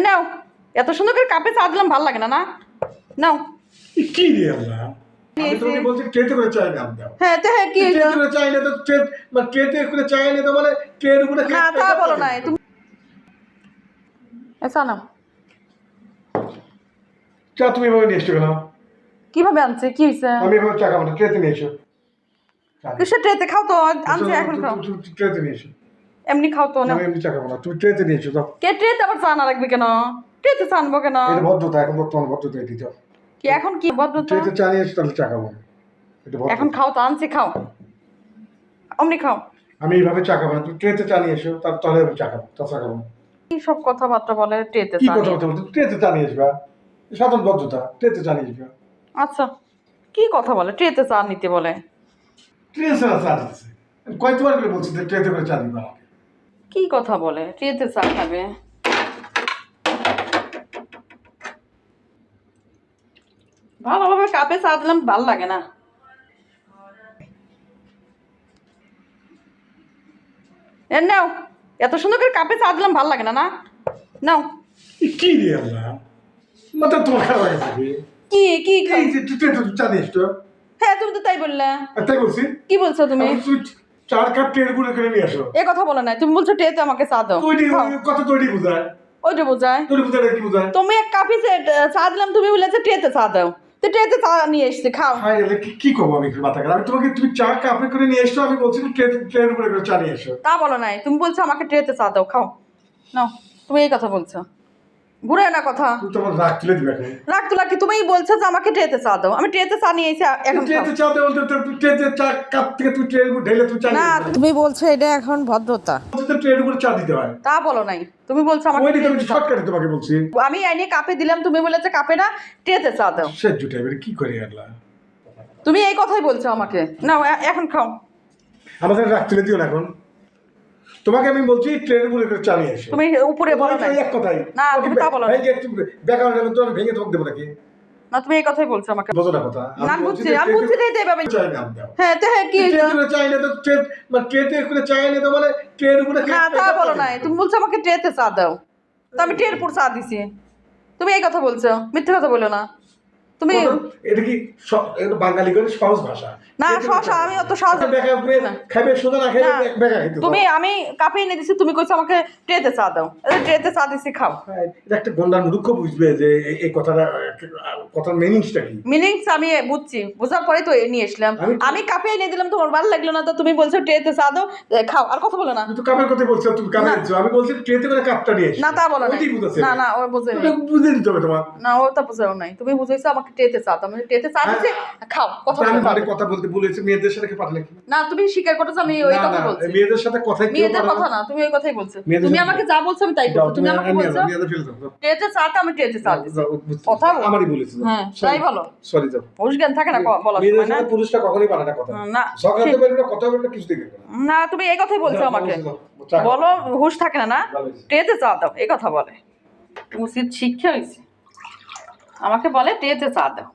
নাও, এত সুন্দর করে কাপে চা দিলাম, ভালো লাগে না না? নাও। কি রে আল্লাহ, আমি তোকে বলছি ট্রেতে করে চাই না দাও। হ্যাঁ তো হ্যাঁ, কি ট্রেতে করে চাই না তো ট্রে মানে ট্রেতে করে চাই না তো মানে ট্রের উপরে না তা বলো না তুমি। এসা নাও। চা তুমি এভাবে নিয়ে এসছো কেন? কিভাবে আনছে, কি হয়েছে? আমি এভাবে চা খাবো না, ট্রেতে নিয়ে এসো। কিসের ট্রেতে খাও তো, আনছে এখন খাও। ট্রেতে নিয়ে এসো। এমনি খাও তো না। আমি এমনি চা খাবো না, তুমি ট্রেতে নিয়ে এসো। যাও। কে ট্রেতে আবার চা না রাখবে কেন? ট্রেতে চা আনবো কেন? এটা ভদ্রতা, এখন বর্তমান ভদ্রতা এটি। যাও। কি এখন কি ভদ্রতা? ট্রেতে চা নিয়ে এসো, তাহলে চা খাবো না। এটা ভদ্রতা। এখন খাও তো, আনছে খাও, অমনি খাও। আমি এইভাবে চা খাবো না, তুমি ট্রেতে চা নিয়ে এসো, তাহলে আমি চা খাবো, চা খাবো না। কি সব কথাবার্তা বলে, ট্রেতে কি চা কথা নিয়ে। বলতে ট্রেতে চা নিয়ে আসবা, সাধারণ ভদ্রতা, ট্রেতে চা নিয়ে আসবা। আচ্ছা, কি কথা বলে, ট্রেতে চা নিতে বলে? ট্রেতে চা দিচ্ছে, কয়েকবার করে বলছি যে ট্রেতে করে চা দিবা আমাকে। কি কথা বলে, ট্রেতে চা খাবে? ভালোভাবে কাপে চা দিলাম, ভাল লাগে না। নাও, এত সুন্দর করে কাপে চা দিলাম, ভাল লাগে না না? নাও। কি রে আল্লাহ, মাথা তোমার খারাপ হয়ে গেছে কি? কি কি এই যে ট্রেতে চা নিয়ে এসছো। হ্যাঁ তুমি তো তাই বললে। তাই বলছি। কি বলছো তুমি? তুমি 4 কাপ ট্রের গুঁড়ো করে নিয়ে আসো। এ কথা বলো না, তুমি বলছো ট্রেতে আমাকে চা দাও। তৈরি খাও। কত তৈরি বোঝায়, ওইটা বোঝায়। তৈরি বোঝায় কি বোঝায়? তুমি এক কাপে চা দিলাম, তুমি বলেছো ট্রেতে চা দাও, তো ট্রেতে চা নিয়ে এসছি, খাও। হাই রে, কি করবো আমি মাথা খারাপ? আমি তোমাকে, তুমি 4 কাপে করে নিয়ে এসছো, আমি বলছি ট্রের উপরে করে চা নিয়ে এসো। তা বলো নাই, তুমি বলছো আমাকে ট্রেতে চা দাও, খাও। নাও, তুমি এই কথা বলছো, ঘুরে না কথা। তুমি তোমার রাগ তুলে দিবে এখন। রাখ তো রাখি, তুমি বলছো যে আমাকে ট্রেতে চা দাও, আমি ট্রেতে চা নিয়ে এসে এখন খাও। ট্রেতে চা দেওয়া বলতে ট্রেতে 4 কাপ থেকে তুমি ট্রের উপর ঢেলে তুমি চা না, নিয়ে এসো। তুমি বলছো এটা এখন ভদ্রতা। বলছি তো ট্রের উপরে চা দিতে হয়। তা বলো নাই, তুমি বলছো আমাকে ওইটা তুমি ট্রেতে চা। শর্টকাটে তোমাকে বলছি। আমি এনে কাপে দিলাম, তুমি বলেছো কাপে না, ট্রেতে চা দাও। সে জুটে কি করে আল্লাহ, তুমি এই কথাই বলছো আমাকে। নাও এখন খাও। আমাদের রাগ তুলে দিও না এখন। তোমাকে আমি বলছি ট্রেনের উপরে করে চা নিয়ে এসো। তুমি উপরে বলো না। এক কথাই। না, তুমি তা বলো না। এই যে একটু ব্যাকরণ তোমার ভেঙে ঠক দেবো নাকি? না, তুমি এই কথাই বলছো আমাকে। বোঝো না কথা? না বুঝছি, আমি বুঝছি যে এইভাবে। চাই না দাও। হ্যাঁ তো হ্যাঁ, কি ট্রেতে করে চাই না তো ট্রেন মানে ট্রেতে করে চাই না তো মানে ট্রেনের উপরে না তা বলো নাই, তুমি বলছো আমাকে ট্রেতে চা দাও, তো আমি ট্রের উপর চা দিছি। তুমি এই কথা বলছো, মিথ্যে কথা বলো না তুমি। এটা কি এটা বাঙালি করে সহজ ভাষা না সহসা আমি অত সহজ বেকা উপরে খাবে সোজা না খাবে না। বেকা খেতে তুমি আমি কাপে এনে দিছি, তুমি কইছো আমাকে ট্রেতে চা দাও, ট্রেতে চা দিছি, খাও। এটা একটা গন্ডার মূর্খ বুঝবে যে এই কথাটা, কথার মিনিংসটা কি। মিনিংস আমি বুঝছি, বোঝার পরে তো নিয়ে আসলাম। আমি কাপে এনে দিলাম, তোমার ভালো লাগলো না, তো তুমি বলছো ট্রেতে চা দাও, খাও। আর কথা বলো না। তুমি তো কাপের কথা বলছো, তুমি কাপে দিচ্ছ, আমি বলছি ট্রেতে করে কাপটা নিয়ে এসো। না তা বলো না। ওইটাই বুঝাচ্ছে। না না, ও বুঝে নাই। বুঝে নিতে হবে তোমার। না ও তা বুঝাও নাই, তুমি বুঝাইছো আমাকে ট্রেতে চা দাও, আমি ট্রেতে চা দিছি, খাও। কথা আমি বলো। ভালো কথা বলতে বলেছি, মেয়েদের সাথে কি পারলে কি? না, তুমি স্বীকার করতেছো আমি ওই না, কথা না, বলছি। মেয়েদের সাথে কথা কি মেয়েদের কথা না, তুমি ওই কথাই বলছো। মেয়েদের তুমি সাথে- আমাকে যা বলছো আমি তাই করছি। তুমি আমাকে বলছো ট্রেতে চা টা, আমি ট্রেতে চা দিছি। কথা বল। আমারই বলেছি। হ্যাঁ তাই বলো। সরি যাও। হুশ জ্ঞান থাকে না বলার মেয়েদের সময় না। সাথে পুরুষটা কখনোই পারে না কথা। না ঝগড়াতে পারবে না, কথা বলবে না, কিছু দেখবে না। না, তুমি এই কথাই বলছো যাও, আমাকে। যাও, চা খাও। বলো, হুশ থাকে না না। ভালো হয়েছে। ট্রেতে চা দাও এই কথা বলে, উচিত শিক্ষা হয়েছে। আমাকে বলে ট্রেতে চা দাও।